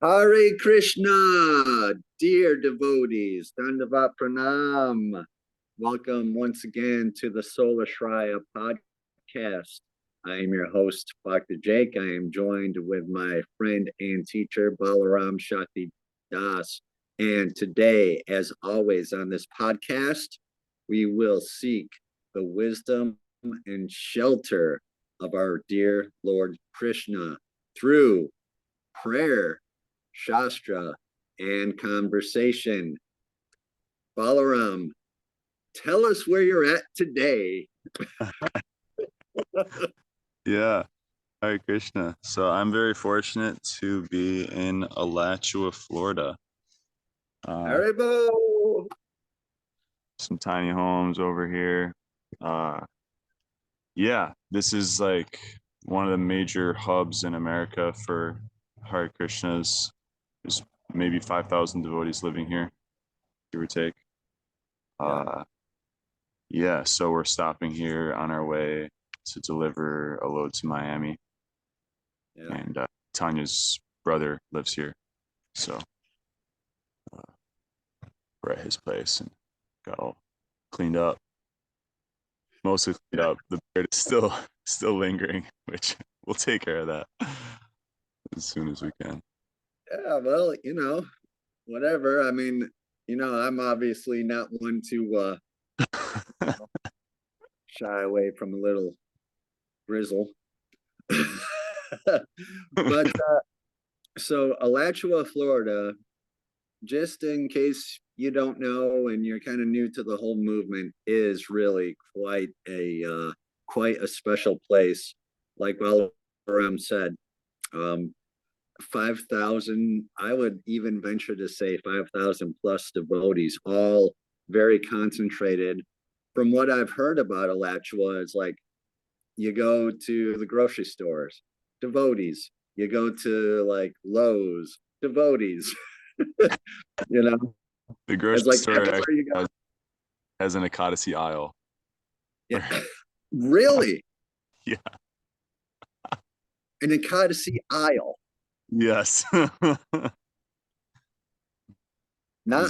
Hare Krishna, dear devotees, Dandavat Pranam. Welcome once again to the Sola Shraya podcast. I am your host, Dr. Jake. I am joined with my friend and teacher, Balaram Shakti Das. And today, as always on this podcast, we will seek the wisdom and shelter of our dear Lord Krishna through prayer, Shastra, and conversation. Balaram, tell us where you're at today. Yeah, Hare Krishna. So I'm very fortunate to be in Alachua, Florida. Haribo! Some tiny homes over here. Yeah, this is like one of the major hubs in America for Hare Krishnas. There's maybe 5,000 devotees living here, give or take. Uh, yeah, so we're stopping here on our way to deliver a load to Miami. Yeah. And Tanya's brother lives here. So we're at his place and got all cleaned up. Mostly cleaned up. The beard is still lingering, which we'll take care of that as soon as we can. Yeah, well, whatever. I mean, I'm obviously not one to shy away from a little grizzle. But so Alachua, Florida, just in case you don't know and you're kind of new to the whole movement, is really quite a special place. Like Balaram said, 5,000, I would even venture to say 5,000 plus devotees, all very concentrated. From what I've heard about Alachua, it's like you go to the grocery stores, devotees. You go to like Lowe's, devotees. you know, The grocery it's like store everywhere you go. has an Ekadasi aisle. Yeah. Really? Yeah. An Ekadasi aisle. Yes. Not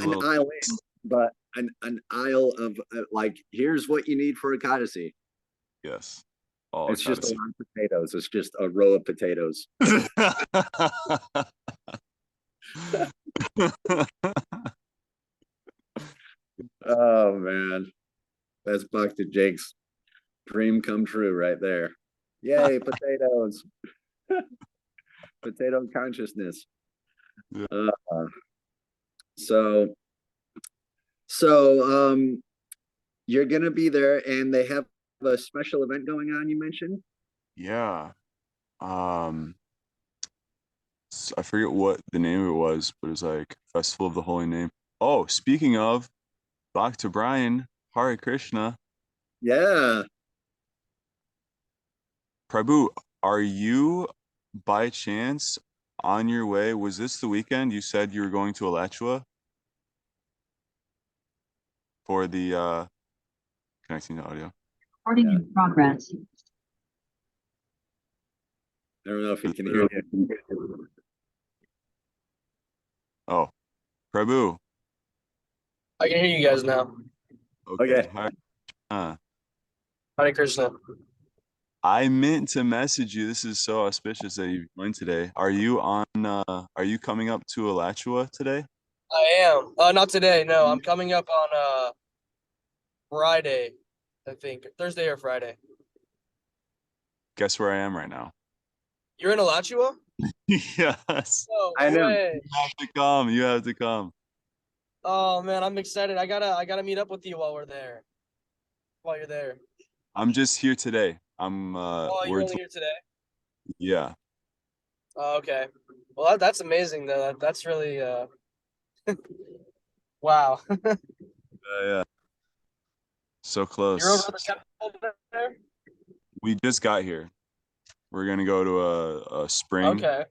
an little... aisle in, but an aisle of like, here's what you need for Ekadasi. Yes. All It's just a Ekadasi. lot of potatoes. It's just a row of potatoes. Oh man, that's Bhakti Jake's dream come true right there. Yay, potatoes! Potato consciousness. Yeah. So, so you're gonna be there, and they have a special event going on. You mentioned. Yeah. Um, I forget what the name of it was, but it was like Festival of the Holy Name. Oh, speaking of, back to Brian, Hare Krishna. Yeah. Prabhu, are you by chance on your way? Was this the weekend you said you were going to Alachua for the connecting the audio? Recording in progress. I don't know if you can hear you. Oh, Prabhu. I can hear you guys now. Okay. Hare Krishna. I meant to message you. This is so auspicious that you joined today. Are you are you coming up to Alachua today? I am. Not today. No, I'm coming up on Friday, I think. Thursday or Friday. Guess where I am right now? You're in Alachua? Yes. No I know. way. You have to come. You have to come. Oh man, I'm excited. I gotta meet up with you while we're there. While you're there. I'm just here today. I'm Oh, you're only here today? yeah. Oh, okay. Well, that's amazing though. That's really wow. Yeah. So You're over close. at the temple there? We just got here. We're gonna go to a spring, Okay.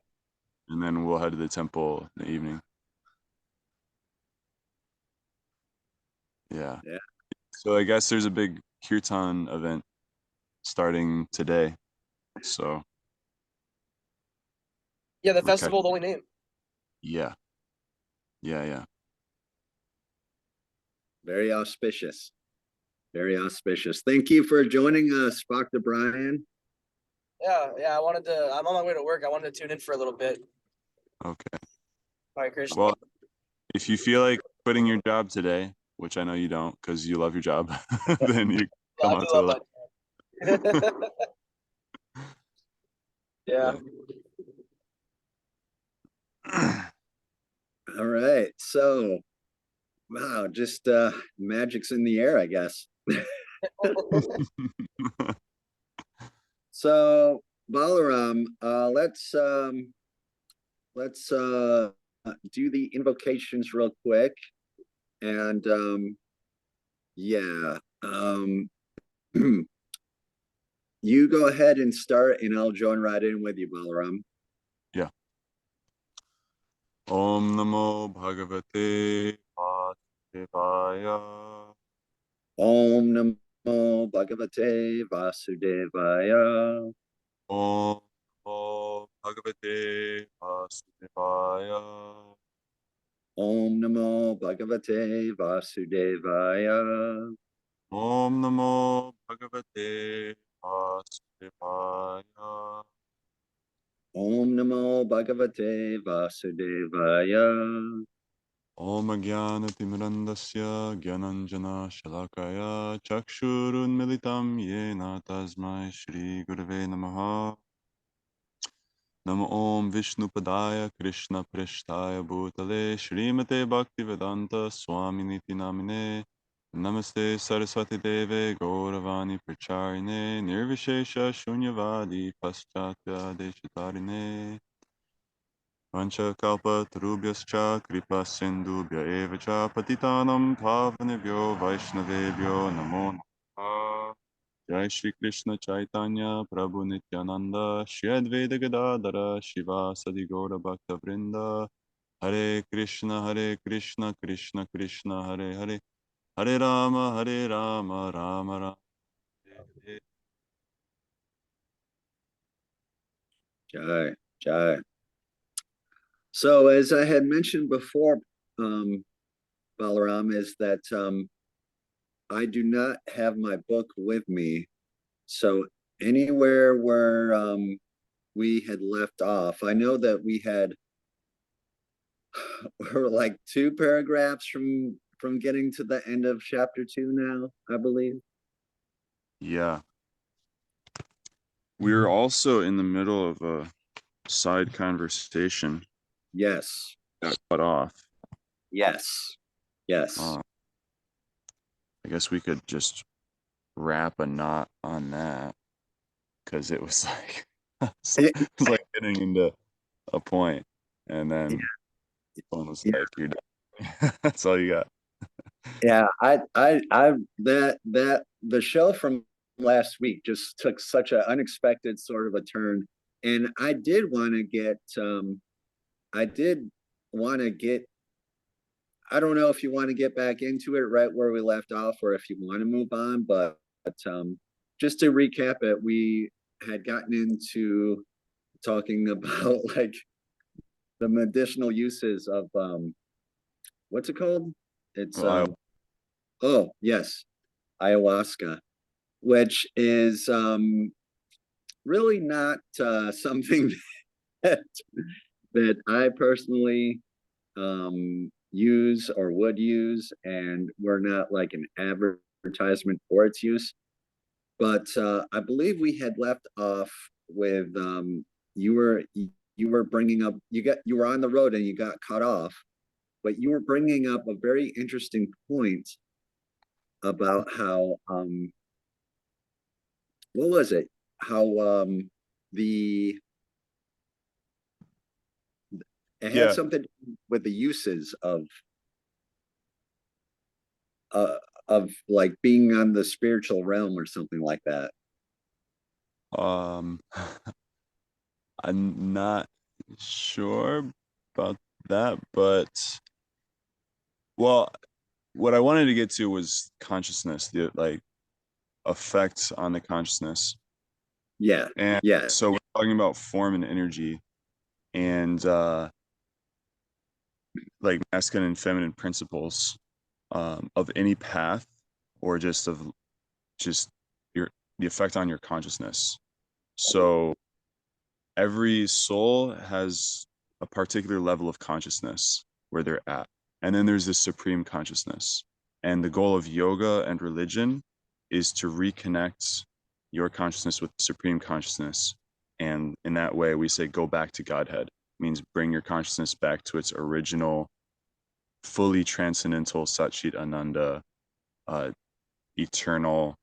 and then we'll head to the temple in the evening. Yeah. Yeah. So I guess there's a big kirtan event starting today. So Yeah, the we're festival of the Holy Name. Yeah. Yeah. Very auspicious. Very auspicious. Thank you for joining us, Dr. Brian. Yeah. I'm on my way to work. I wanted to tune in for a little bit. Okay. All right, Krsna. Well, if you feel like quitting your job today, which I know you don't because you love your job, then you come I out do to love my yeah. All right. So, wow, just magic's in the air, I guess. So, Balaram, let's do the invocations real quick. And yeah, you go ahead and start, and I'll join right in with you, Balaram. Yeah. Om Namo Bhagavate Vasudevaya. Om Namo Bhagavate Vasudevaya. Om Namo Bhagavate Vasudevaya. Om Namo Bhagavate Vasudevaya. Om Namo Bhagavate Vasudevaya. Om Namo Bhagavate Vasudevaya. Om Jnana Timrandasya Gyananjana Shalakaya Chakshurun Militam Yena Tasmai Shri Gurave Namaha. Namo Om Vishnu Padaya Krishna Prishtaya Bhutale Shrimate Bhakti Vedanta Swami Niti Namine. Namaste Saraswati Deve Gauravani Pracharine Nirvishesha Shunyavadi Paschatya Deshatarine. Vancha kalpa tarubhyascha kripa sindhubhya eva cha patitanam pavanebhyo vaishnavebhyo namo namaha. Jai Shri Krishna Chaitanya Prabhu Nityananda Shri Advaita Gadadara Shiva Sadi Gaura Bhakta Vrinda. Hare Krishna Krishna Krishna Hare Hare Hare Rama Rama Rama. Hare Jai, Jai. So, as I had mentioned before, Balaram, is that I do not have my book with me. So, anywhere where we had left off, I know that we were like 2 paragraphs from getting to the end of chapter 2 now, I believe. Yeah. We're also in the middle of a side conversation. Yes. Got cut off. Yes. Yes. I guess we could just wrap a knot on that because it was like it was like getting into a point, and then the phone was like, "You're done." That's all you got. Yeah, the show from last week just took such an unexpected sort of a turn, and I did want to get I don't know if you want to get back into it right where we left off or if you want to move on, but just to recap it, we had gotten into talking about like the medicinal uses of what's it called? It's oh yes, ayahuasca, which is really not something that I personally use or would use, and we're not like an advertisement for its use. But I believe we had left off with you were bringing up you were on the road and you got cut off, but you were bringing up a very interesting point about how what was it? How the it had something with the uses uh of like being on the spiritual realm or something like that. I'm not sure about that, but well, what I wanted to get to was consciousness, the like effects on the consciousness. Yeah. And yeah. so we're talking about form and energy, and like masculine and feminine principles of any path, or just of just the effect on your consciousness. So every soul has a particular level of consciousness where they're at. And then there's this supreme consciousness. And the goal of yoga and religion is to reconnect your consciousness with the supreme consciousness. And in that way, we say, go back to Godhead. It means bring your consciousness back to its original, fully transcendental, Satchit Ananda, eternal,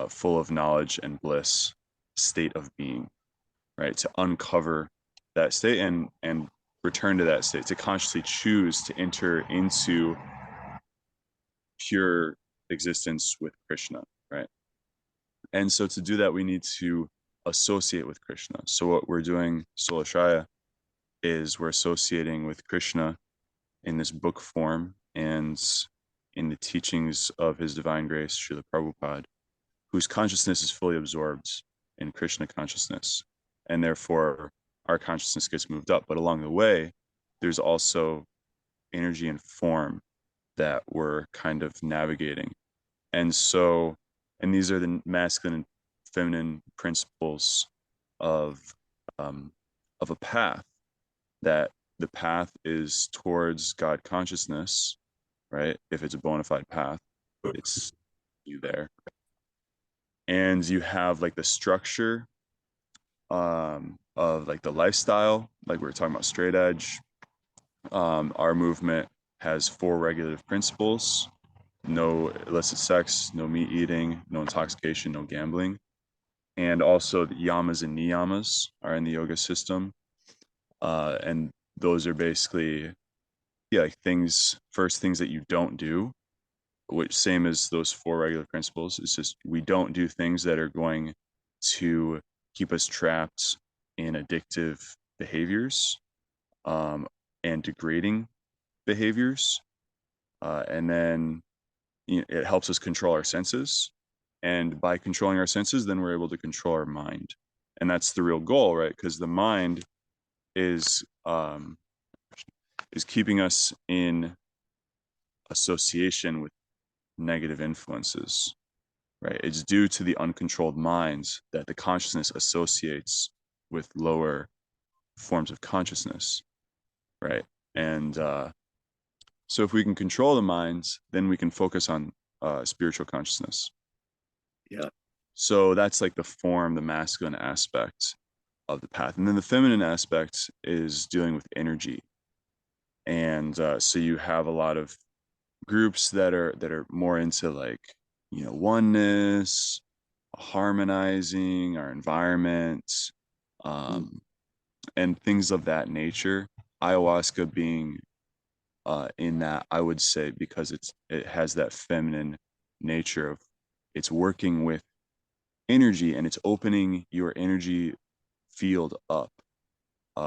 full of knowledge and bliss state of being, right? To uncover that state and return to that state, to consciously choose to enter into pure existence with Krishna, right? And so to do that, we need to associate with Krishna. So what we're doing, Solashraya, is we're associating with Krishna in this book form and in the teachings of His Divine Grace, Srila Prabhupada, whose consciousness is fully absorbed in Krishna consciousness. And therefore, our consciousness gets moved up. But along the way, there's also energy and form that we're kind of navigating. And so, and these are the masculine and feminine principles of a path, that the path is towards God consciousness, right? If it's a bona fide path, it's you there. And you have like the structure of like the lifestyle, like we were talking about straight edge. Our movement has 4 regulative principles: no illicit sex, no meat eating, no intoxication, no gambling. And also the yamas and niyamas are in the yoga system. And those are basically, like things that you don't do, which same as those 4 regular principles. It's just, we don't do things that are going to keep us trapped in addictive behaviors and degrading behaviors. And then it helps us control our senses. And by controlling our senses, then we're able to control our mind. And that's the real goal, right? Because the mind is keeping us in association with negative influences, right? It's due to the uncontrolled minds that the consciousness associates with lower forms of consciousness, right? And so if we can control the minds, then we can focus on spiritual consciousness. Yeah. So that's like the form, the masculine aspect of the path. And then the feminine aspect is dealing with energy. And so you have a lot of groups that are more into like, oneness, harmonizing our environment, and things of that nature. Ayahuasca being in that, I would say, because it has that feminine nature of, it's working with energy and it's opening your energy field up,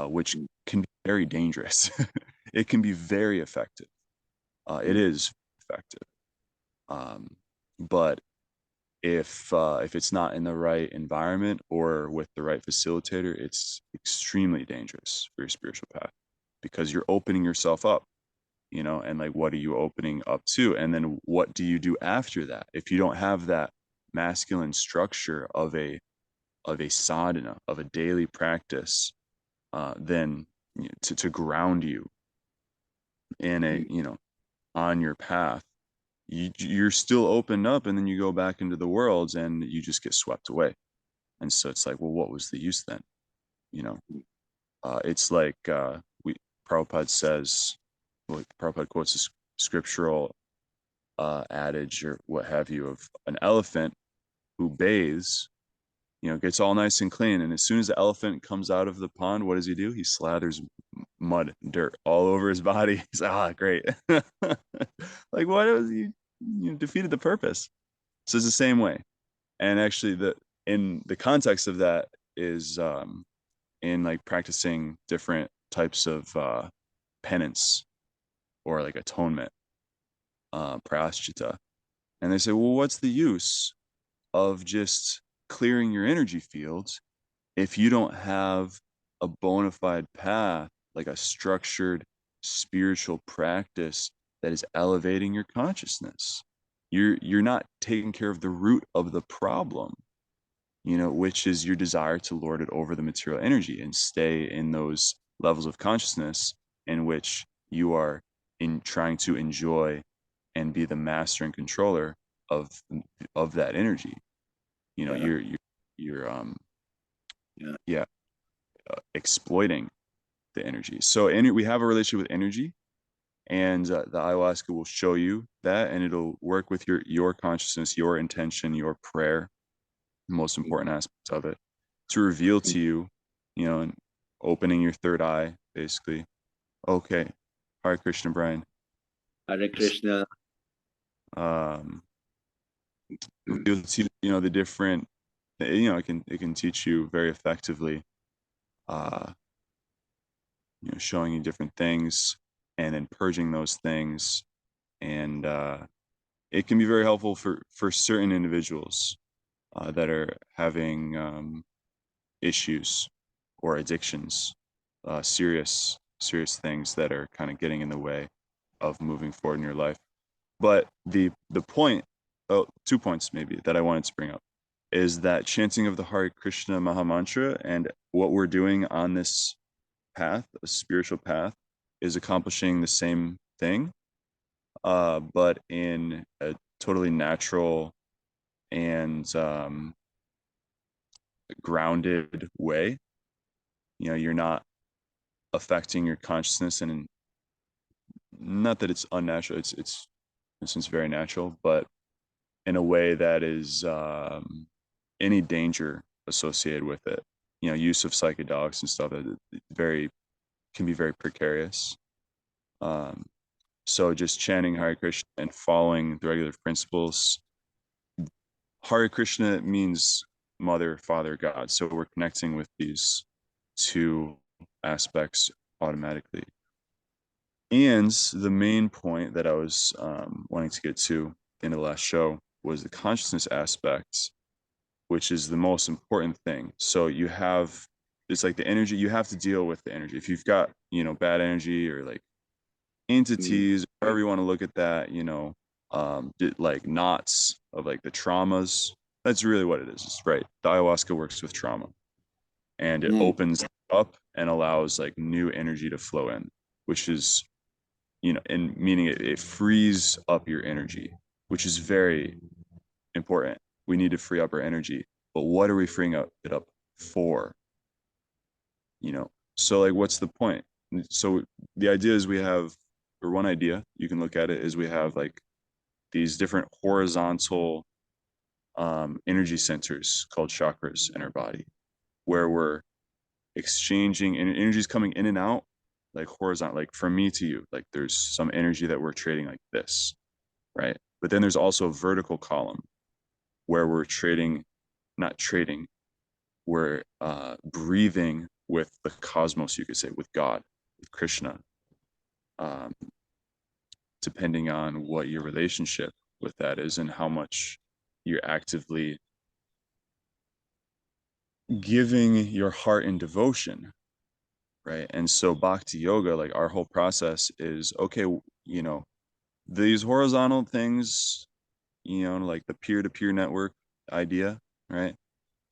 which can be very dangerous. It can be very effective. It is effective. But if it's not in the right environment or with the right facilitator, it's extremely dangerous for your spiritual path, because you're opening yourself up, and like, what are you opening up to? And then what do you do after that? If you don't have that masculine structure of a sadhana, of a daily practice, then to ground you in a, on your path, you're still opened up, and then you go back into the worlds and you just get swept away. And so it's like, well, what was the use then? It's like Prabhupada says, like Prabhupada quotes a scriptural adage or what have you, of an elephant who bathes, gets all nice and clean, and as soon as the elephant comes out of the pond, what does he do? He slathers mud, dirt all over his body. He's like, great. Like, what was you defeated the purpose. So it's the same way. And actually, in the context of that is in like practicing different types of penance or like atonement, prayaschita. And they say, well, what's the use of just clearing your energy fields if you don't have a bona fide path, like a structured spiritual practice that is elevating your consciousness. You're not taking care of the root of the problem, which is your desire to lord it over the material energy and stay in those levels of consciousness in which you are in trying to enjoy and be the master and controller of that energy. You're exploiting the energy. So we have a relationship with energy, and the ayahuasca will show you that, and it'll work with your consciousness, your intention, your prayer, the most important aspects of it, to reveal to you, and opening your third eye, basically. Okay. Hare Krishna, Brian. Hare Krishna. Reveal to you, the different, it can teach you very effectively, showing you different things and then purging those things. And it can be very helpful for certain individuals that are having issues or addictions, serious things that are kind of getting in the way of moving forward in your life. But the point, 2 points maybe that I wanted to bring up, is that chanting of the Hare Krishna Maha Mantra and what we're doing on this path, a spiritual path, is accomplishing the same thing, but in a totally natural and grounded way. You're not affecting your consciousness, and not that it's unnatural, it's in a sense very natural, but in a way that is any danger associated with it. Use of psychedelics and stuff can be very precarious. So just chanting Hare Krishna and following the regular principles. Hare Krishna means Mother, Father, God. So we're connecting with these two aspects automatically. And the main point that I was wanting to get to in the last show was the consciousness aspect, which is the most important thing. So it's like the energy, you have to deal with the energy. If you've got, bad energy or like entities, however you want to look at that, like knots of like the traumas, that's really what it is. It's right. The ayahuasca works with trauma, and it opens up and allows like new energy to flow in, which is, and meaning it frees up your energy, which is very important. We need to free up our energy, but what are we freeing it up for? So like, what's the point? So the idea is one idea you can look at it is we have like these different horizontal energy centers called chakras in our body, where we're exchanging, and energy is coming in and out like horizontal, like from me to you, like there's some energy that we're trading like this, right? But then there's also a vertical column where we're we're breathing with the cosmos, you could say, with God, with Krishna, depending on what your relationship with that is and how much you're actively giving your heart in devotion, right? And so Bhakti yoga, like our whole process is, okay, these horizontal things, like the peer-to-peer network idea, right?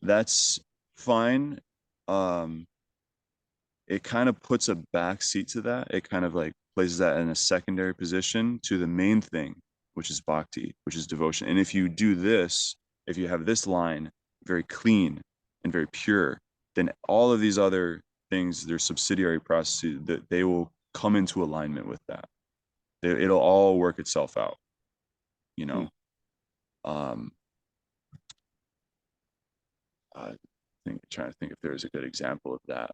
That's fine. It kind of puts a back seat to that. It kind of like places that in a secondary position to the main thing, which is bhakti, which is devotion. And if you do this, if you have this line very clean and very pure, then all of these other things, their subsidiary processes, that they will come into alignment with that. It'll all work itself out, trying to think if there's a good example of that.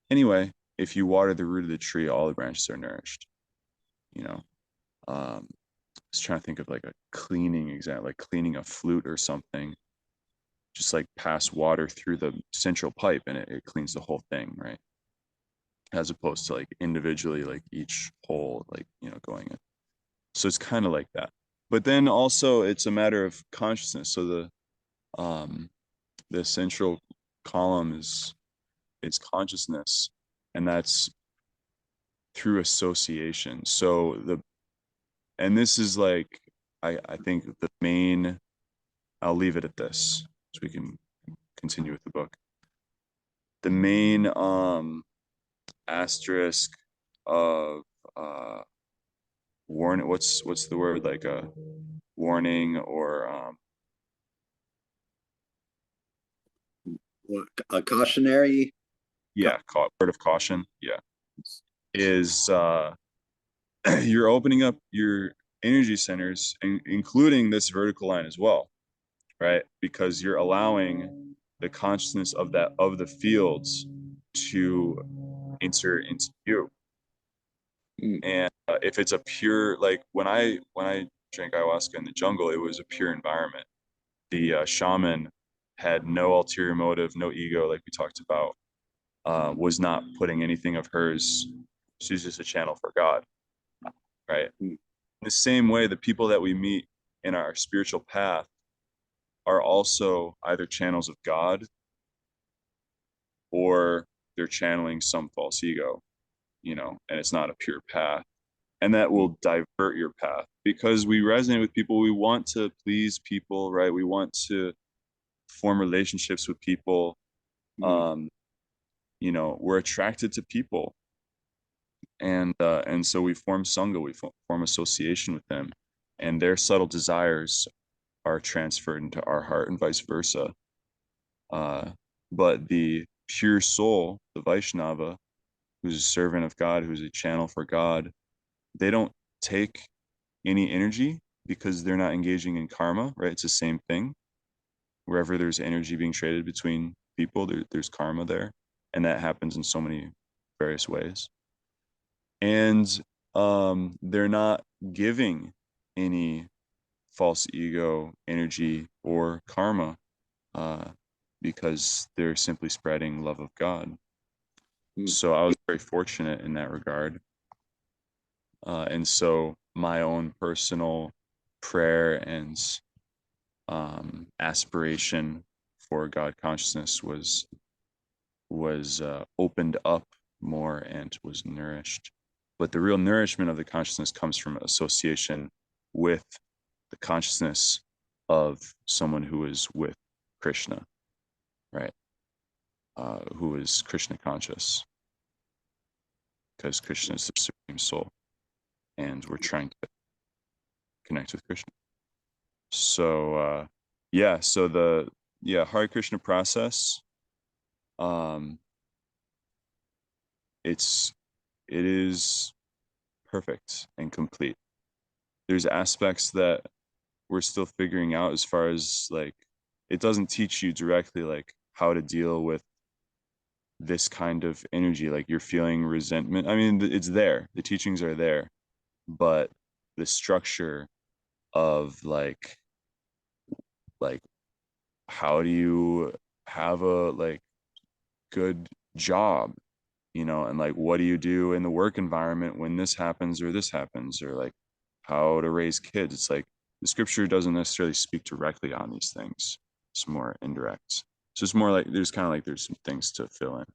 Anyway, if you water the root of the tree, all the branches are nourished. Just trying to think of like a cleaning example, like cleaning a flute or something. Just like pass water through the central pipe and it cleans the whole thing, right? As opposed to like individually, like each hole, like, going in. So it's kind of like that. But then also it's a matter of consciousness. So the central column is consciousness, and that's through association. So and this is like, I think the main, I'll leave it at this so we can continue with the book. The main asterisk of warning, what's the word, like a warning or a cautionary. word of caution, is you're opening up your energy centers, including this vertical line as well, right? Because you're allowing the consciousness of the fields to enter into you. And if it's a pure, like when I drank ayahuasca in the jungle, it was a pure environment. The shaman had no ulterior motive, no ego, like we talked about, was not putting anything of hers. She's just a channel for God, right? In the same way, the people that we meet in our spiritual path are also either channels of God or they're channeling some false ego, and it's not a pure path. And that will divert your path because we resonate with people. We want to please people, right? We want to form relationships with people. We're attracted to people. And so we form Sangha, we form association with them. And their subtle desires are transferred into our heart and vice versa. But the pure soul, the Vaishnava, who's a servant of God, who's a channel for God, they don't take any energy because they're not engaging in karma, right? It's the same thing. Wherever there's energy being traded between people, there's karma there. And that happens in so many various ways. And they're not giving any false ego energy or karma because they're simply spreading love of God. So I was very fortunate in that regard. And so my own personal prayer and aspiration for God consciousness was opened up more and was nourished. But the real nourishment of the consciousness comes from association with the consciousness of someone who is with Krishna, right? Who is Krishna conscious, because Krishna is the supreme soul, and we're trying to connect with Krishna. So so the Hare Krishna process, it is perfect and complete. There's aspects that we're still figuring out, as far as like, it doesn't teach you directly like how to deal with this kind of energy, like you're feeling resentment. I mean, it's there, the teachings are there, but the structure of like how do you have a good job, and like what do you do in the work environment when this happens, or like how to raise kids. It's like the scripture doesn't necessarily speak directly on these things. It's more indirect. So it's more like there's some things to fill in.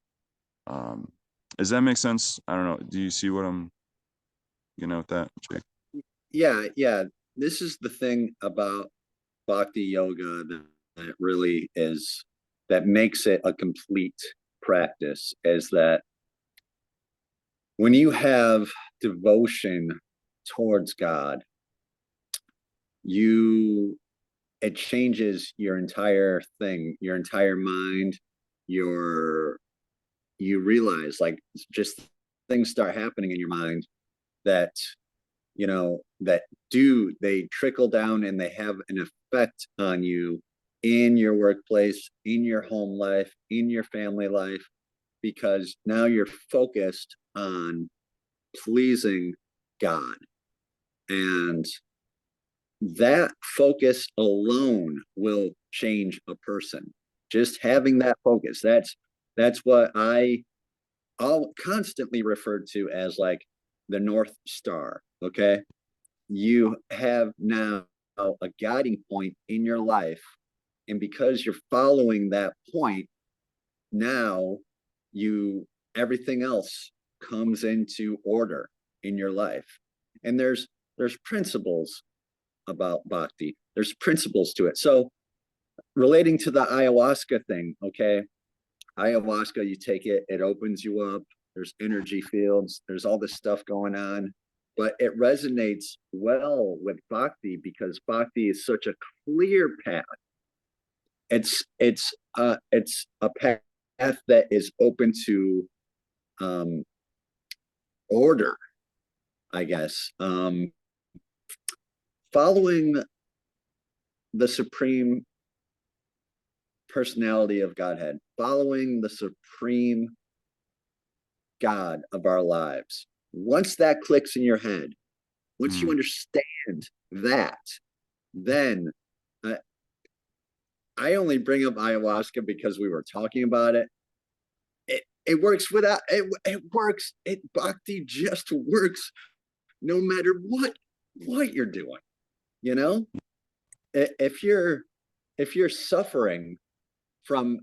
Does that make sense? I don't know. Do you see what I'm with that, Jake? Yeah. This is the thing about Bhakti yoga that really is, that makes it a complete practice, is that when you have devotion towards God, it changes your entire thing, your entire mind. You realize, like, just things start happening in your mind that they trickle down and they have an effect on you in your workplace, in your home life, in your family life, because now you're focused on pleasing God. And that focus alone will change a person. Just having that focus, that's what I'll constantly refer to as like the North Star. Okay, you have now a guiding point in your life, and because you're following that point, now everything else comes into order in your life. And there's principles about bhakti. There's principles to it. So relating to the ayahuasca thing, okay? Ayahuasca, you take it, it opens you up. There's energy fields. There's all this stuff going on, but it resonates well with bhakti because bhakti is such a clear path. It's a path that is open to order, I guess. Following the supreme personality of Godhead, following the supreme God of our lives. Once that clicks in your head, once you understand that, then I only bring up ayahuasca because we were talking about it. It works without it works. Bhakti just works no matter what you're doing. You know, if you're suffering from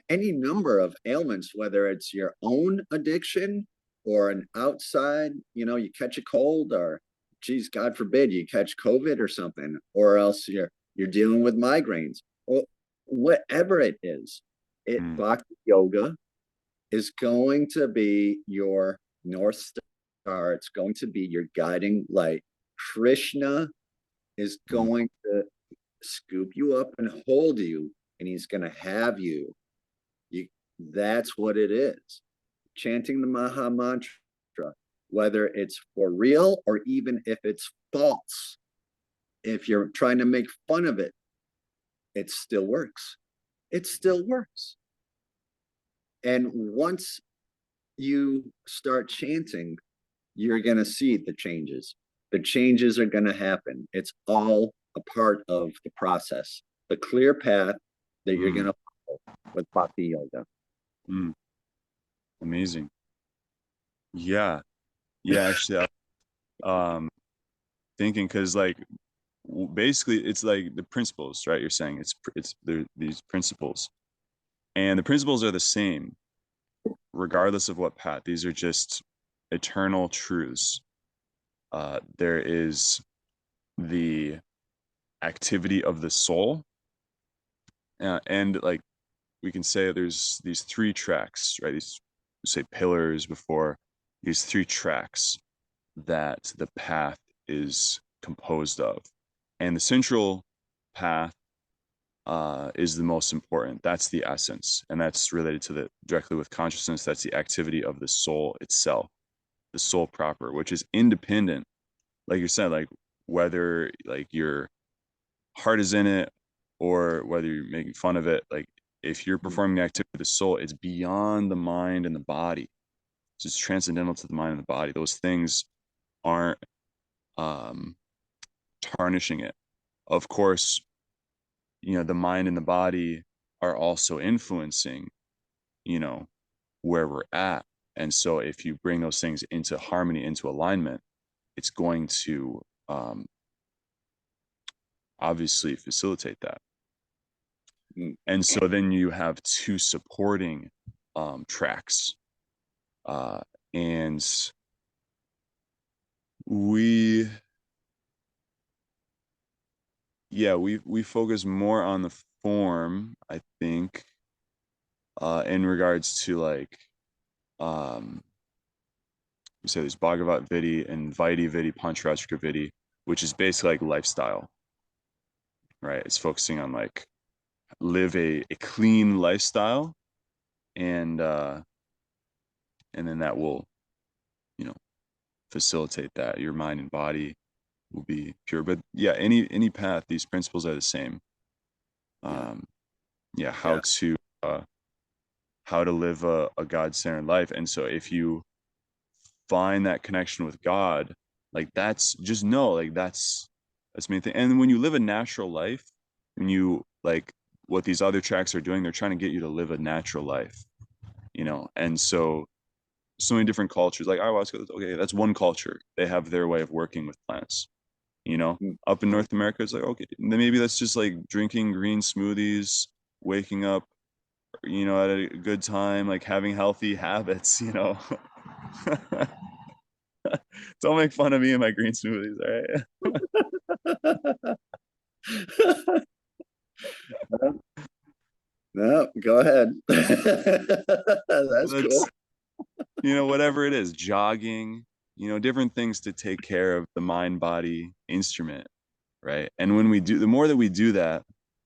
any number of ailments, whether it's your own addiction or an outside, you know, you catch a cold, or geez, God forbid you catch COVID or something, or else you're dealing with migraines, or whatever it is, Bhakti yoga is going to be your North Star. It's going to be your guiding light. Krishna is going to scoop you up and hold you, and he's going to have you. That's what it is. Chanting the Maha Mantra, whether it's for real or even if it's false, if you're trying to make fun of it, it still works. It still works. And once you start chanting, you're going to see the changes. The changes are going to happen. It's all a part of the process, the clear path that you're going to follow with Bhakti Yoga. Amazing. Yeah. Actually, thinking, because like basically it's like the principles, right? You're saying it's these principles, and the principles are the same regardless of what path. These are just eternal truths. There is the activity of the soul, and like we can say there's these three tracks, right? These, say, pillars before, these three tracks that the path is composed of, and the central path is the most important. That's the essence, and that's related to directly with consciousness. That's the activity of the soul itself, the soul proper, which is independent, like you said, like whether like your heart is in it or whether you're making fun of it. Like if you're performing the activity of the soul, it's beyond the mind and the body. It's just transcendental to the mind and the body. Those things aren't tarnishing it. Of course, you know, the mind and the body are also influencing, you know, where we're at. And so if you bring those things into harmony, into alignment, it's going to obviously facilitate that. And so then you have two supporting tracks. And we focus more on the form, I think, in regards to like we say there's Bhagavat Vidhi and Vaidhi Vidhi, Pancharatra Vidhi, which is basically like lifestyle, right? It's focusing on like live a clean lifestyle, and then that will, you know, facilitate that. Your mind and body will be pure. But yeah, any path, these principles are the same. How to live a God-centered life. And so if you find that connection with God, like that's, just know, like that's the main thing. And when you live a natural life, when you like what these other tracks are doing, they're trying to get you to live a natural life, you know. And so many different cultures, like ayahuasca, okay, that's one culture. They have their way of working with plants, you know. Up in North America, it's like, okay, then maybe that's just like drinking green smoothies, waking up, you know, at a good time, like having healthy habits, you know. Don't make fun of me and my green smoothies, all right? No, go ahead. That's cool. Whatever it is, jogging, different things to take care of the mind body instrument, right? And when we do, the more that we do that,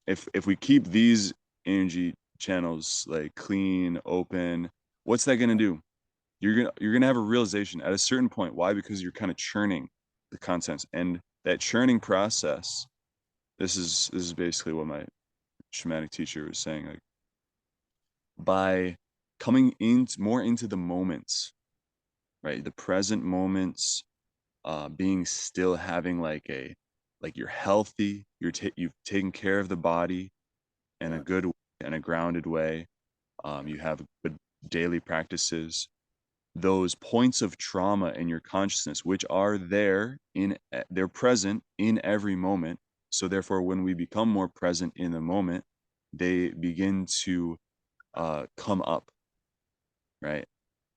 if we keep these energy channels like clean, open, what's that going to do? You're gonna have a realization at a certain point. Why? Because you're kind of churning the contents, and that churning process, this is basically what my shamanic teacher was saying, like, by coming more into the moments, right? The present moments, being still, having like you're healthy, you've taken care of the body in a good and a grounded way. You have good daily practices. Those points of trauma in your consciousness, which are they're present in every moment. So therefore, when we become more present in the moment, they begin to come up, right?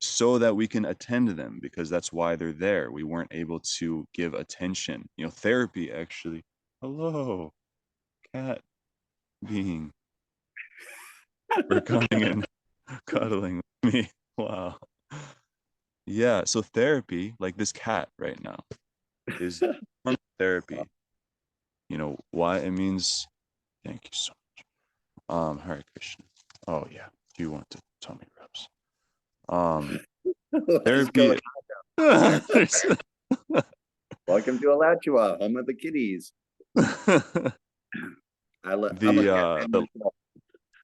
So that we can attend to them, because that's why they're there. We weren't able to give attention. Therapy actually. Hello, cat being. For coming and cuddling with me. Wow. Yeah, so therapy, like this cat right now, is therapy. Why? It means thank you so much. Hare Krishna. Oh yeah, you want to tummy rubs. Therapy. Welcome to Alachua, home of the kitties. I'm a cat man myself.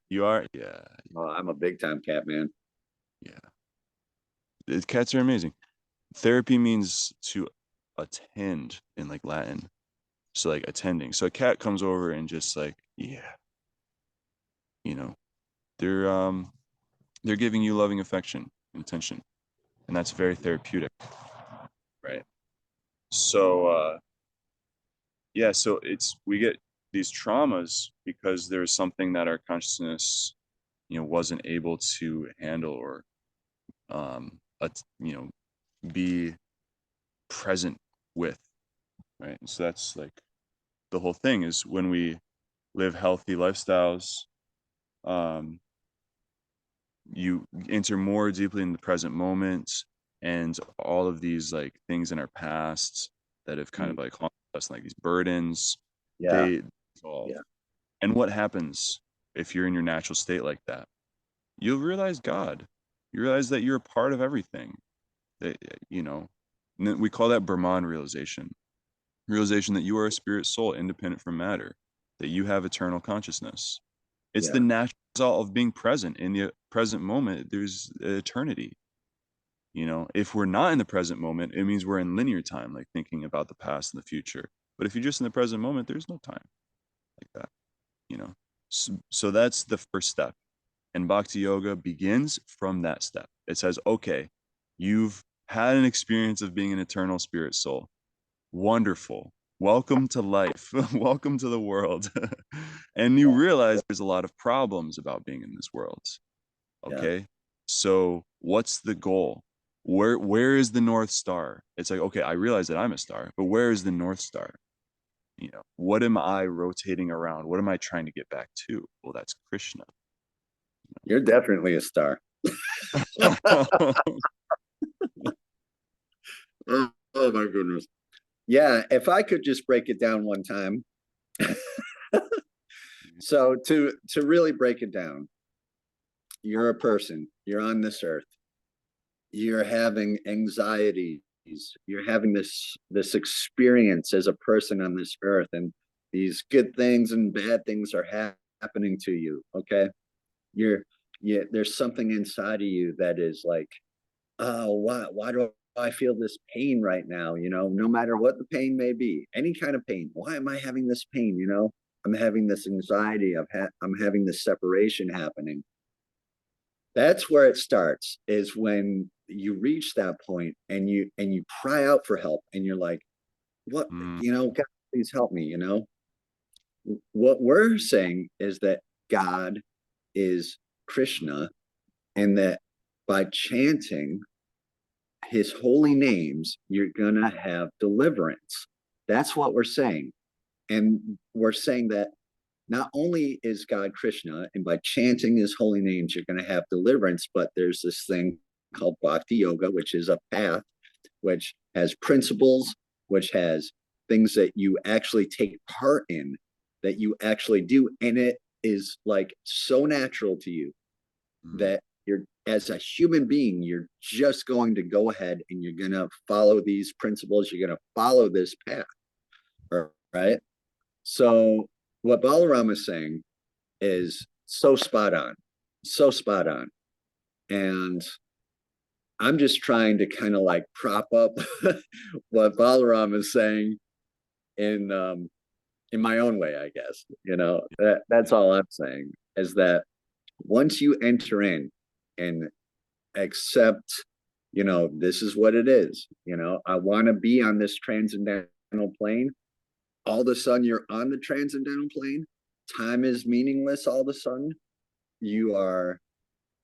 You are? Yeah. Oh, I'm a big time cat man. Yeah. Cats are amazing. Therapy means to attend in like Latin. So like attending. So a cat comes over and just like, they're giving you loving affection and attention. And that's very therapeutic. Right. So so we get these traumas because there's something that our consciousness, wasn't able to handle or be present with. Right. And so that's like the whole thing, is when we live healthy lifestyles, you enter more deeply in the present moment, and all of these like things in our past that have kind of like haunted us, like these burdens, they dissolve. And what happens if you're in your natural state like that? You'll realize God. You realize that you're a part of everything. That and then we call that Brahman realization that you are a spirit soul independent from matter, that you have eternal consciousness. It's the natural result of being present in the present moment. There's eternity. If we're not in the present moment, it means we're in linear time, like thinking about the past and the future. But if you're just in the present moment, there's no time like that. So that's the first step. And Bhakti Yoga begins from that step. It says, okay, you've had an experience of being an eternal spirit soul. Wonderful. Welcome to life. Welcome to the world. And you realize there's a lot of problems about being in this world. Okay. So what's the goal? Where is the North Star? It's like, okay, I realize that I'm a star, but where is the North Star? What am I rotating around? What am I trying to get back to? Well, that's Krishna. You're definitely a star. Oh my goodness. Yeah, if I could just break it down one time. So to really break it down, you're a person, you're on this earth, you're having anxieties, you're having this experience as a person on this earth, and these good things and bad things are happening to you. Okay, there's something inside of you that is like, oh, why do I feel this pain right now? No matter what the pain may be, any kind of pain. Why am I having this pain? I'm having this anxiety. I'm having this separation happening. That's where it starts, is when you reach that point and you cry out for help, and you're like, what, God, please help me. What we're saying is that God is Krishna, and that by chanting his holy names, you're gonna have deliverance. That's what we're saying. And we're saying that not only is God Krishna, and by chanting his holy names, you're going to have deliverance, but there's this thing called Bhakti Yoga, which is a path, which has principles, which has things that you actually take part in, that you actually do. And it is like so natural to you that you're, as a human being, you're just going to go ahead and you're going to follow these principles. You're going to follow this path. Right. So what Balaram is saying is so spot on, so spot on. And I'm just trying to kind of like prop up what Balaram is saying in my own way, I guess. That's all I'm saying, is that once you enter in and accept, this is what it is. I want to be on this transcendental plane. All of a sudden you're on the transcendental plane. Time is meaningless. All of a sudden you are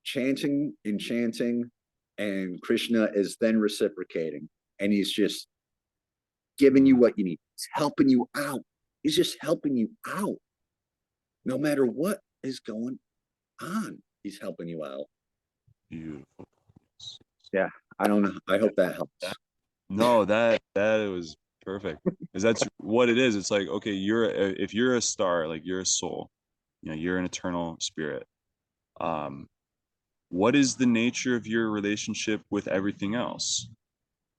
chanting and chanting, and Krishna is then reciprocating, and he's just giving you what you need. He's helping you out. He's just helping you out. No matter what is going on, he's helping you out. Beautiful. Yeah, I don't know. I hope that helps. No, that was perfect. Because that's what it is. It's like, okay, if you're a star, like you're a soul, you're an eternal spirit. What is the nature of your relationship with everything else?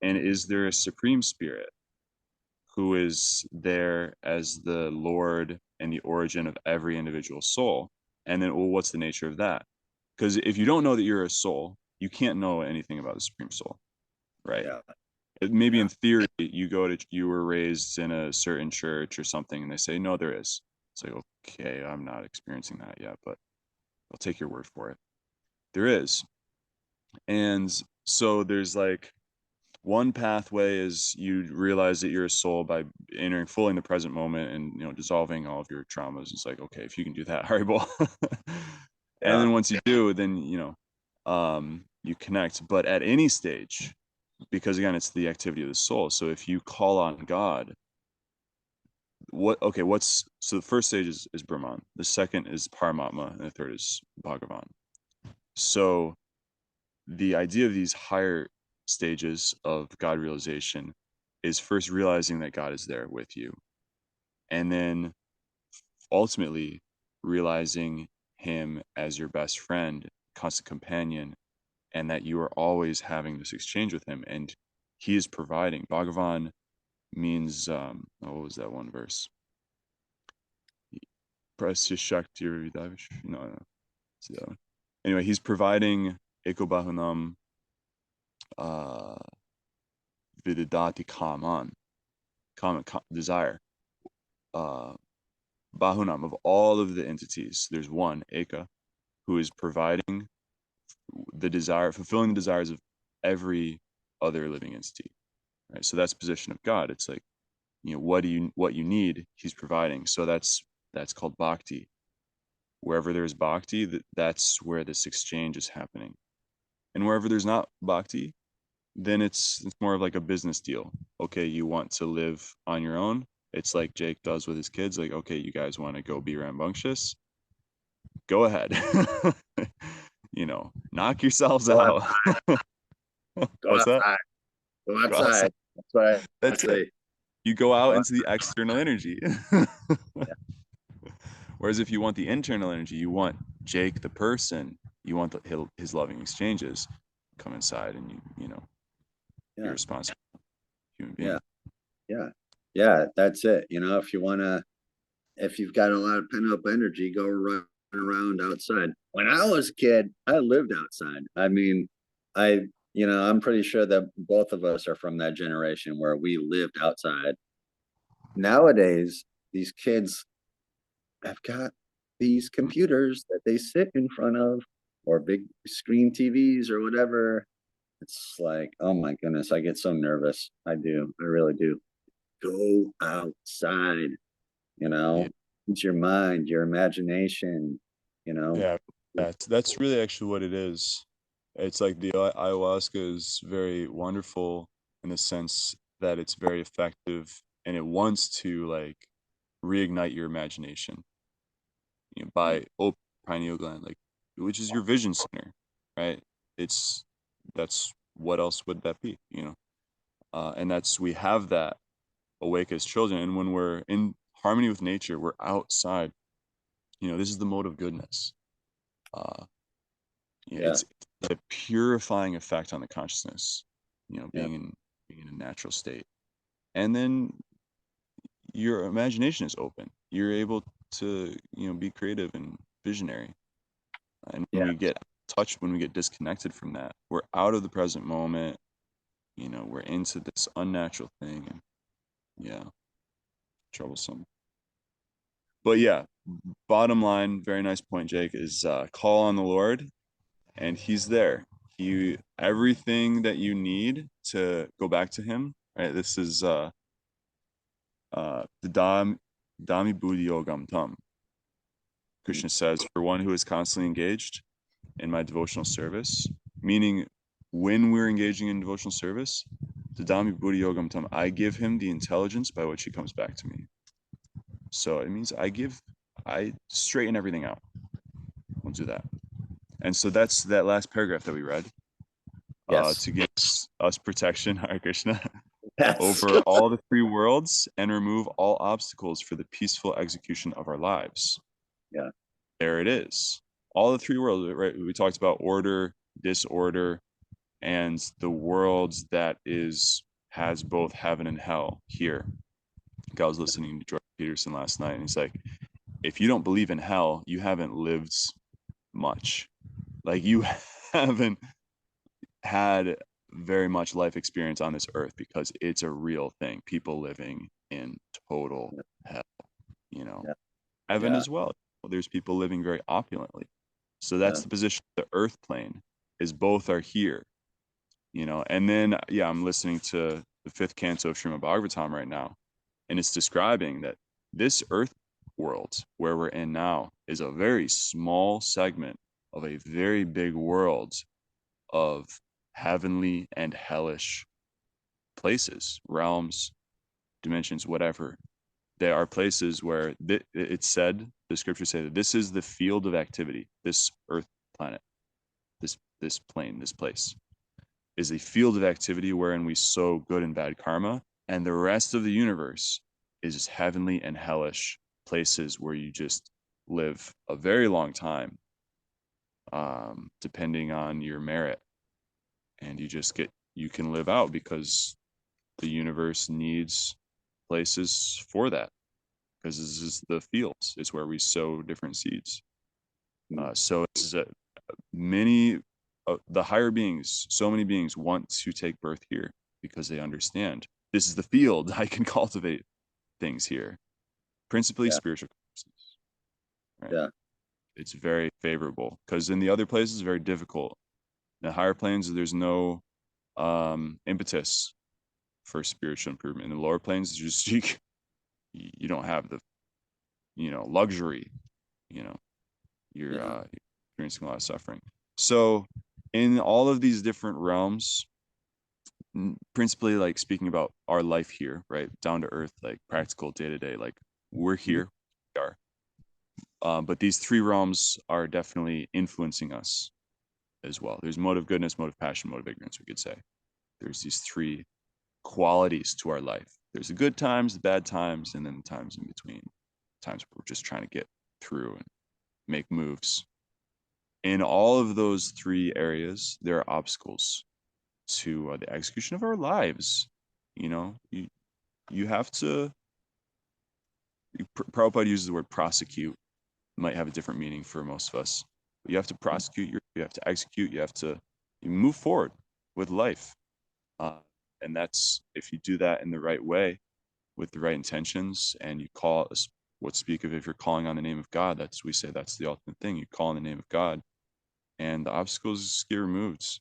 And is there a supreme spirit who is there as the Lord and the origin of every individual soul? And then, well, what's the nature of that? Because if you don't know that you're a soul, you can't know anything about the supreme soul, right? Yeah. Maybe in theory, you were raised in a certain church or something, and they say, no, there is. It's like, okay, I'm not experiencing that yet, but I'll take your word for it. There is. And so there's like one pathway is you realize that you're a soul by entering fully in the present moment and dissolving all of your traumas. It's like, okay, if you can do that, horrible. And then once you do, then you connect. But at any stage, because again, it's the activity of the soul. So if you call on God, so the first stage is Brahman, the second is Paramatma, and the third is Bhagavan. So the idea of these higher stages of God realization is first realizing that God is there with you, and then ultimately realizing him as your best friend, constant companion, and that you are always having this exchange with him, and he is providing. Bhagavan means what was that one verse? Prasya Shakti Vidavish. No. See that one. Anyway, he's providing Eko Bahunam Vididati Kaman, desire. Bahunam, of all of the entities, there's one, Eka, who is providing fulfilling the desires of every other living entity. Right. So that's the position of God. It's like, what you need, he's providing. So that's called Bhakti. Wherever there's Bhakti, that's where this exchange is happening. And wherever there's not Bhakti, then it's more of like a business deal. Okay, you want to live on your own. It's like Jake does with his kids. Like, okay, you guys want to go be rambunctious? Go ahead. Knock yourselves out. What's that? Go outside. That's what I say. It. You go out into the external energy. Whereas if you want the internal energy, you want Jake the person, you want his loving exchanges, come inside and be responsible human being. Yeah, that's it. If you've got a lot of pent up energy, go run around outside. When I was a kid, I lived outside. I mean, I'm pretty sure that both of us are from that generation where we lived outside. Nowadays, these kids have got these computers that they sit in front of, or big screen TVs or whatever. It's like, oh my goodness, I get so nervous. I do. I really do. Go outside, It's your mind, your imagination, Yeah, that's really actually what it is. It's like the ayahuasca is very wonderful in the sense that it's very effective and it wants to like reignite your imagination, you know, by open pineal gland, like, which is your vision center, right? It's that's what else would that be, you know? And that's we have that awake as children, and when we're in harmony with nature, we're outside. You know, this is the mode of goodness. You know, Yeah. it's a purifying effect on the consciousness. You know, Yeah. being in a natural state, and then your imagination is open. You're able to, you know, be creative and visionary. And when Yeah. we get touched, when we get disconnected from that, we're out of the present moment. You know, we're into this unnatural thing, and yeah, troublesome. But yeah, bottom line, very nice point, Jake, is call on the Lord, and He's there. Everything that you need to go back to Him, right? This is the Dami Buddhi Yogam Tam. Krishna says, for one who is constantly engaged in my devotional service, meaning when we're engaging in devotional service, Dadami Buddhi Yogam Tam, I give him the intelligence by which he comes back to me. So it means I straighten everything out. We'll do that. And so that's that last paragraph that we read. Yes. To give us protection, Hare Krishna, Yes. over all the three worlds and remove all obstacles for the peaceful execution of our lives. Yeah. There it is. All the three worlds, right? We talked about order, disorder, and the worlds that has both heaven and hell here. Like I was listening to Jordan Peterson last night, and he's like, if you don't believe in hell, you haven't lived much. Like you haven't had very much life experience on this earth, because it's a real thing. People living in total hell, you know, Yeah. heaven Yeah. as well. There's people living very opulently. So that's the position of the earth plane, is both are here, you know. And then yeah, I'm listening to the 5th canto of Srimad Bhagavatam right now, and it's describing that this earth world where we're in now is a very small segment of a very big world of heavenly and hellish places, realms, dimensions, whatever. There are places where it's said, the scriptures say that this is the field of activity. This earth planet, this plane, this place is a field of activity wherein we sow good and bad karma, and the rest of the universe is heavenly and hellish places where you just live a very long time, depending on your merit, and you can live out because the universe needs places for that, because this is the fields. It's where we sow different seeds. So it's the higher beings, so many beings want to take birth here because they understand this is the field. I can cultivate things here, principally spiritual purposes, right? Yeah. It's very favorable, because in the other places it's very difficult. In the higher planes, there's no impetus for spiritual improvement. In the lower planes, just you don't have the, you know, luxury, you know, you're experiencing a lot of suffering. So in all of these different realms, principally like speaking about our life here, right, down to earth, like practical day to day, like we're here, we are. But these three realms are definitely influencing us as well. There's mode of goodness, mode of passion, mode of ignorance, we could say. There's these three qualities to our life. There's the good times, the bad times, and then the times in between, times where we're just trying to get through and make moves. In all of those three areas, there are obstacles to the execution of our lives. You know, you have to. Prabhupada uses the word prosecute. It might have a different meaning for most of us, but you have to prosecute. You have to execute. You move forward with life, and that's if you do that in the right way, with the right intentions, and you call us. What speak of if you're calling on the name of God? We say that's the ultimate thing. You call on the name of God, and the obstacles get removed.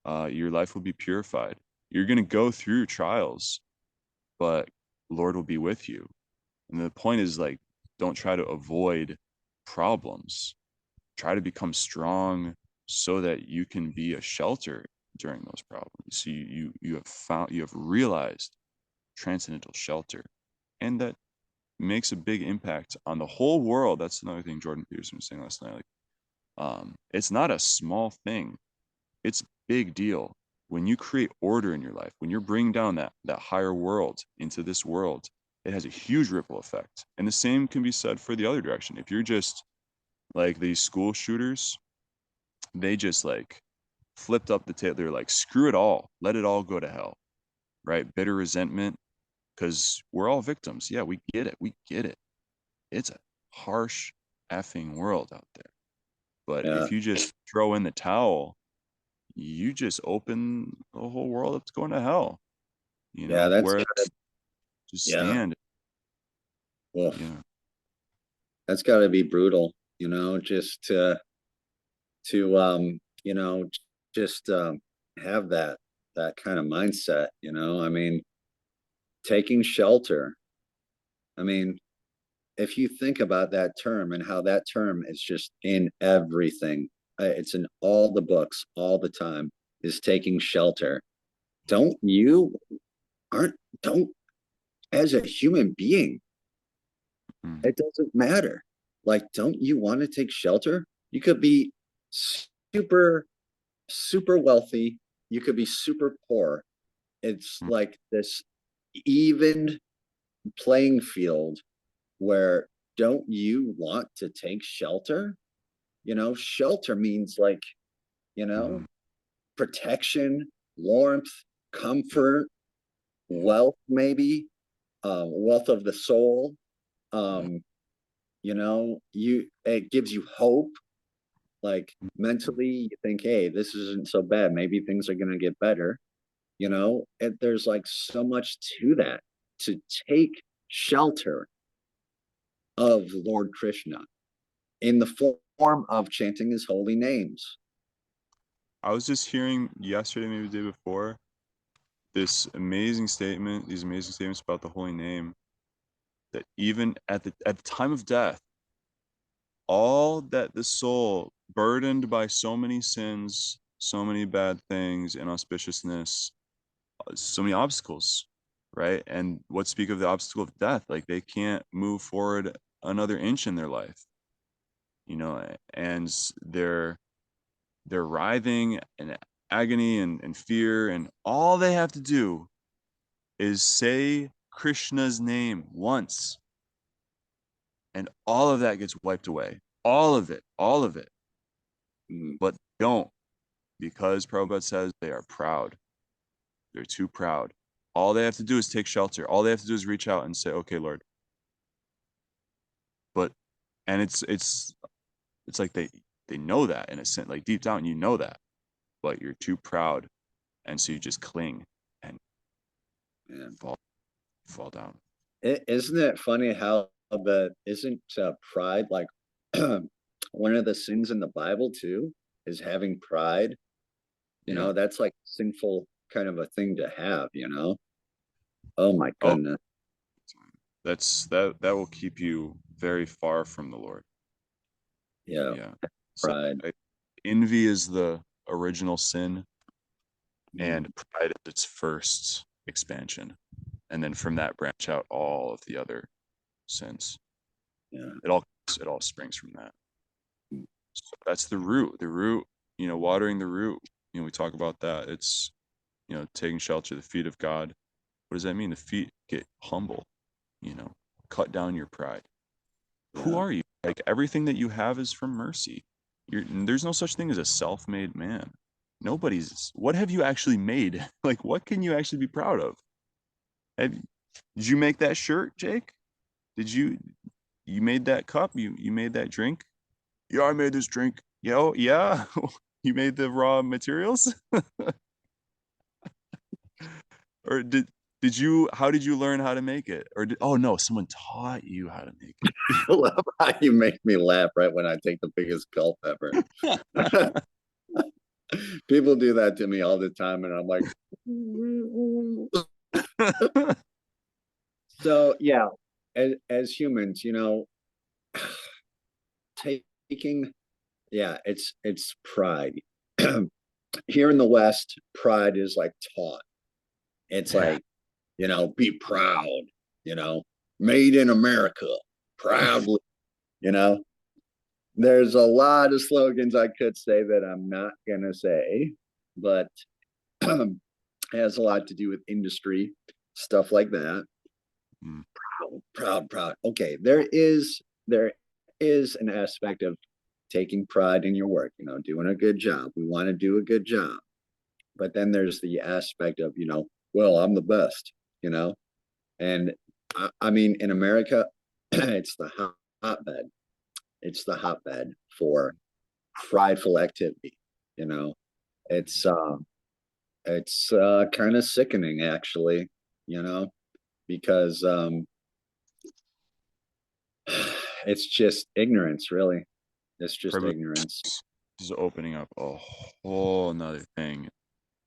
Your life will be purified. You're going to go through trials, but Lord will be with you. And the point is, like, don't try to avoid problems. Try to become strong so that you can be a shelter during those problems. So you have realized transcendental shelter, and that makes a big impact on the whole world. That's another thing Jordan Peterson was saying last night. Like, it's not a small thing; it's a big deal. When you create order in your life, when you're bringing down that higher world into this world, it has a huge ripple effect. And the same can be said for the other direction. If you're just like these school shooters, they just like flipped up the table. They're like, screw it all, let it all go to hell, right? Bitter resentment, because we're all victims. Yeah, we get it. It's a harsh effing world out there. But Yeah. if you just throw in the towel, you just open the whole world up to going to hell. You know, Yeah, that's where gotta, just yeah. stand. Well, Yeah. that's got to be brutal, just to just have that kind of mindset. I mean, taking shelter. I mean, if you think about that term and how that term is just in everything, it's in all the books all the time, is taking shelter. Don't you aren't don't as a human being, Mm. it doesn't matter. Like, don't you want to take shelter? You could be super, super wealthy. You could be super poor. It's Mm. like this even playing field where don't you want to take shelter? Shelter means like, you know, Mm. protection, warmth, Yeah. comfort, wealth, maybe, wealth of the soul. Yeah. It gives you hope. Like mentally, you think, hey, this isn't so bad. Maybe things are gonna get better. And there's like so much to that, to take shelter of Lord Krishna in the form of chanting his holy names. I was just hearing yesterday, maybe the day before, these amazing statements about the holy name, that even at the time of death, all that the soul burdened by so many sins, so many bad things, inauspiciousness, so many obstacles, right? And what speak of the obstacle of death? Like, they can't move forward another inch in their life, and they're writhing in agony and fear, and all they have to do is say Krishna's name once, and all of that gets wiped away. All of it. Mm. But don't, because Prabhupada says they are proud. They're too proud. All they have to do is take shelter. All they have to do is reach out and say, okay, Lord. But, and it's like they know that, in a sense, like deep down, that, but you're too proud. And so you just cling and fall down. Isn't it funny how isn't pride like one of the sins in the Bible too, is having pride? Yeah. That's like sinful kind of a thing to have. Oh my Oh, goodness. that will keep you very far from the Lord. Yeah. Yeah. So Pride. envy is the original sin, and Mm. pride is its first expansion. And then from that branch out all of the other sins. Yeah. It all springs from that. So that's the root. The root, watering the root. We talk about that. It's, taking shelter at the feet of God. What does that mean? The feet get humble, cut down your pride. Who Yeah. are you? Like, everything that you have is from mercy. There's no such thing as a self-made man. What have you actually made? Like, what can you actually be proud of? Did you make that shirt, Jake? You made that cup? You made that drink? Yeah, I made this drink. Yo, yeah. You made the raw materials? Or how did you learn how to make it? Oh no, someone taught you how to make it. I love how you make me laugh right when I take the biggest gulp ever. People do that to me all the time, and I'm like, so yeah, as humans, taking Yeah, it's pride. Here in the West, pride is like taught. It's like, be proud, made in America, proudly, you know. There's a lot of slogans I could say that I'm not gonna say, but it has a lot to do with industry, stuff like that. Proud. Okay, there is an aspect of taking pride in your work, doing a good job. We want to do a good job. But then there's the aspect of, well, I'm the best, and I mean, in America, it's the hotbed. It's the hotbed for prideful activity. You know, it's kind of sickening, actually. Because it's just ignorance, really. It's just Probably ignorance. This is opening up a whole nother thing.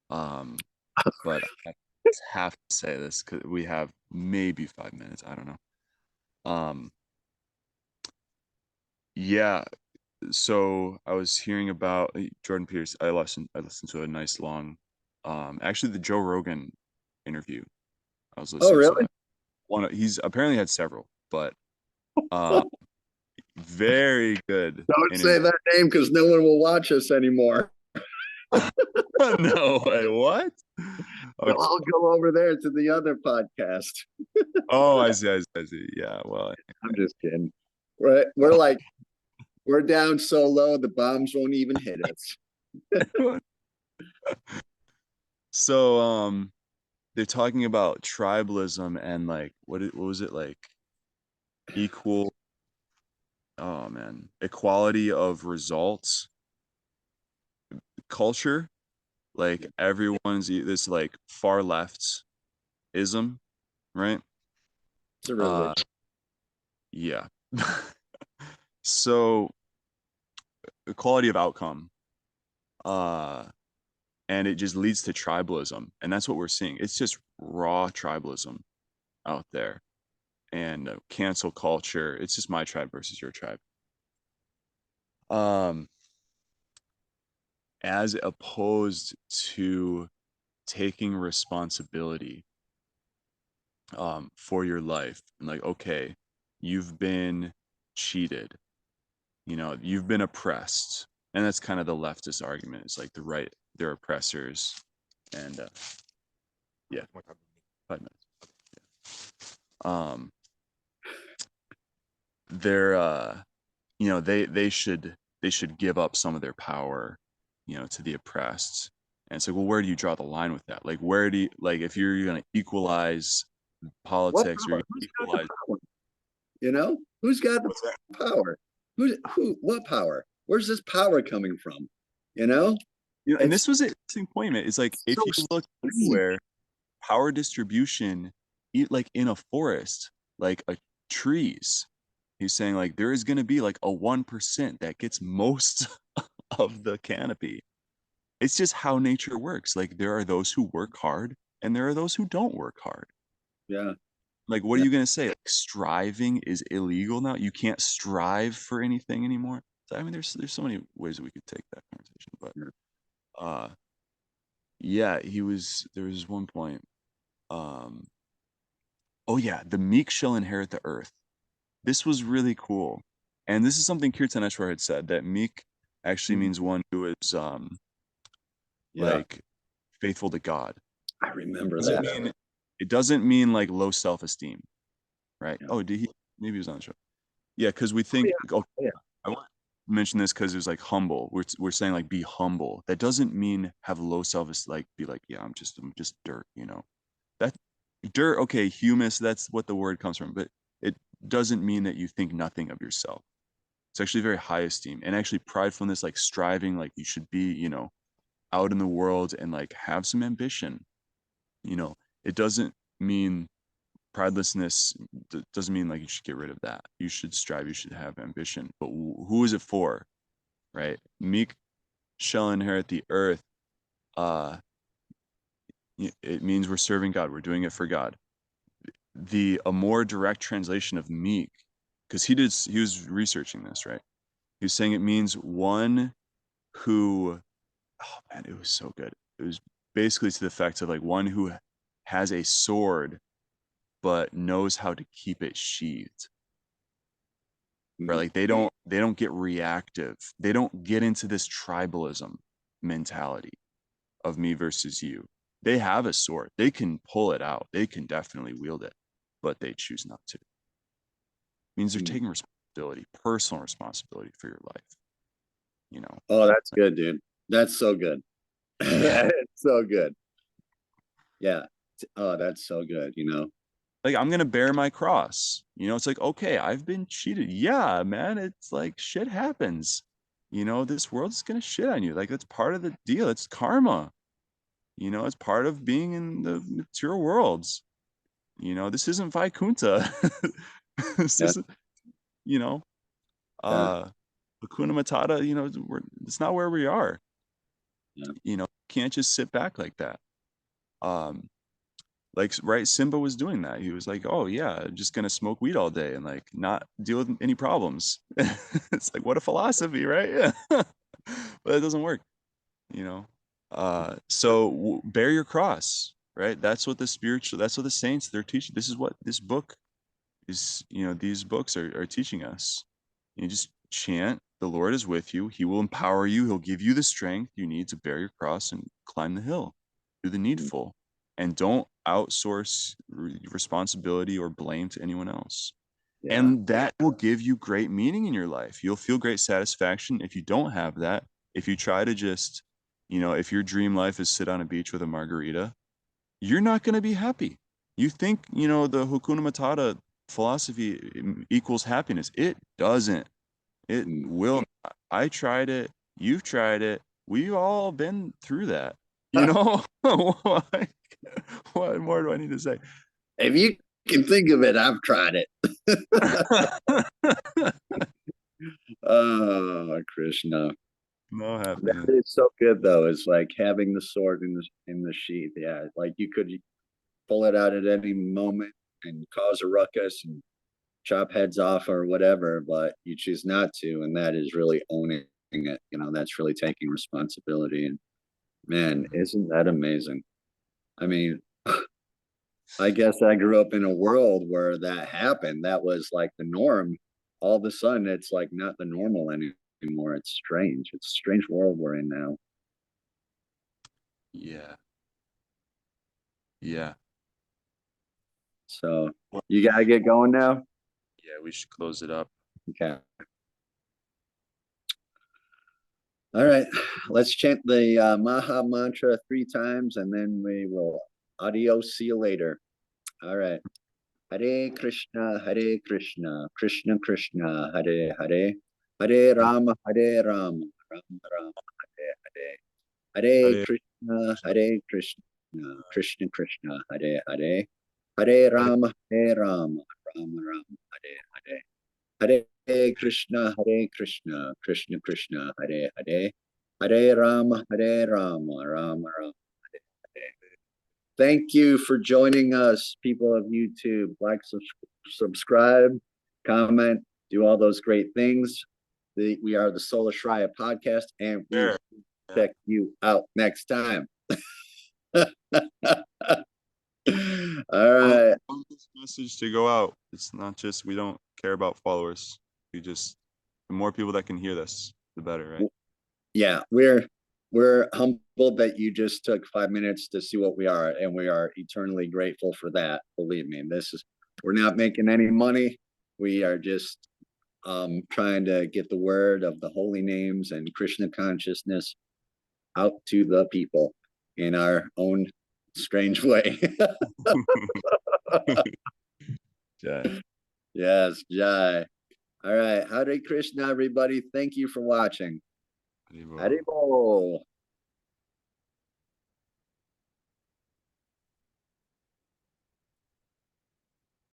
But I just have to say this because we have maybe 5 minutes. I don't know. Yeah. So I was hearing about Jordan Pierce. I listened to a nice long, actually the Joe Rogan interview. I was listening to that. He's apparently had several, but very good. Don't say that name because no one will watch us anymore. No way, what? Okay. I'll go over there to the other podcast. Oh, I see. Yeah, well, I'm just kidding. We're down so low the bombs won't even hit us. So they're talking about tribalism and like what was it like equality of results culture, like everyone's this like far left ism, right? It's a religion. Yeah. So equality of outcome, and it just leads to tribalism, and that's what we're seeing. It's just raw tribalism out there, and cancel culture. It's just my tribe versus your tribe. As opposed to taking responsibility for your life, and like, okay, you've been cheated, you've been oppressed, and that's kind of the leftist argument. It's like the right, they're oppressors, and yeah, 5 minutes. They're they should give up some of their power, to the oppressed. And it's like, well, where do you draw the line with that? Like, where do you, like, if you're going to equalize politics, or equalize, who's got the power? What power? Where's this power coming from? And this was an interesting point, man. It's like, if you look anywhere, power distribution, like in a forest, like trees, he's saying like there is going to be like a 1% that gets most of the canopy. It's just how nature works. Like, there are those who work hard and there are those who don't work hard. Yeah. Like, what are you going to say? Like, striving is illegal now? You can't strive for anything anymore? So, I mean, there's so many ways that we could take that conversation, but yeah, there was one point. Oh yeah, the meek shall inherit the earth. This was really cool. And this is something Kirtan Eshwar had said, that meek actually means one who is like faithful to God. I remember that. It doesn't mean like low self-esteem, right? Yeah. Oh, maybe he was on the show. Yeah, because we think, I want to mention this because it was like humble. We're saying like be humble. That doesn't mean have low self-esteem, like be like, yeah, I'm just dirt, That dirt, okay, humus, that's what the word comes from, but it doesn't mean that you think nothing of yourself. It's actually very high esteem, and actually pridefulness, like striving, like you should be, out in the world and like have some ambition. It doesn't mean pridelessness doesn't mean like you should get rid of that. You should strive, you should have ambition, but who is it for, right? Meek shall inherit the earth. It means we're serving God, we're doing it for God. A more direct translation of meek, because he was researching this, right? He was saying it means one who, oh man, it was so good. It was basically to the effect of like one who has a sword but knows how to keep it sheathed. Right? Like they don't get reactive. They don't get into this tribalism mentality of me versus you. They have a sword. They can pull it out. They can definitely wield it, but they choose not to. It means they're taking responsibility, personal responsibility for your life. You know. Oh, that's good, dude. That's so good. That's so good. Yeah. Oh, that's so good, you know. Like, I'm gonna bear my cross. You know, it's like, okay, I've been cheated. Yeah, man. It's like shit happens. You know, this world's gonna shit on you. Like, that's part of the deal. It's karma. You know, it's part of being in the material worlds. You know, this isn't Vaikunta. This Yeah. isn't, you know, Yeah. Hakuna Matata, you know, it's not where we are. Yeah. You know, can't just sit back like that. Like, right, Simba was doing that. He was like, oh yeah, just gonna smoke weed all day and like not deal with any problems. It's like, what a philosophy, right? Yeah. But it doesn't work, you know. So bear your cross, right? That's what the saints, they're teaching. This is what this book is, you know, these books are teaching us. You just chant, the Lord is with you. He will empower you. He'll give you the strength you need to bear your cross and climb the hill, do the needful, and don't outsource responsibility or blame to anyone else. Yeah. And that will give you great meaning in your life. You'll feel great satisfaction. If you don't have that, if you try to just, you know, if your dream life is sit on a beach with a margarita, you're not going to be happy. You think, you know, the Hakuna Matata philosophy equals happiness. It doesn't. It will not. I tried it. You've tried it. We've all been through that. You know, what more do I need to say? If you can think of it, I've tried it. Oh, Krishna. No That happiness. is so good though. It's like having the sword in the sheath. Yeah. Like you could pull it out at any moment and cause a ruckus and chop heads off or whatever, but you choose not to, and that is really owning it. You know, that's really taking responsibility. And man, isn't that amazing? I mean, I guess I grew up in a world where that happened. That was like the norm. All of a sudden, it's like not the normal anymore. It's strange. It's a strange world we're in now. Yeah. Yeah. So you gotta get going now. Yeah, we should close it up. Okay. All right. Let's chant the Maha mantra 3 times, and then we will adios. See you later. All right. Hare Krishna, Krishna Krishna, Hare Hare, Hare Rama, Rama Rama, Hare Hare, Hare Hare Krishna, Krishna Krishna, Hare Hare, Hare Rama, Rama Rama, Hare Hare, Hare Krishna, Krishna Krishna, Hare Hare, Hare Rama, Rama Rama, Hare Hare. Thank you for joining us, people of YouTube. Like, subscribe, comment, do all those great things. We are the Sola Shraya podcast, and we will check you out next time. All right. I want this message to go out. It's not just, we don't care about followers. We just, the more people that can hear this, the better, right? Yeah, we're humbled that you just took 5 minutes to see what we are, and we are eternally grateful for that. Believe me, we're not making any money. We are just trying to get the word of the holy names and Krishna consciousness out to the people in our own strange way. Jai. Yes, Jai. All right. Hare Krishna, everybody. Thank you for watching. Haribol. Haribol.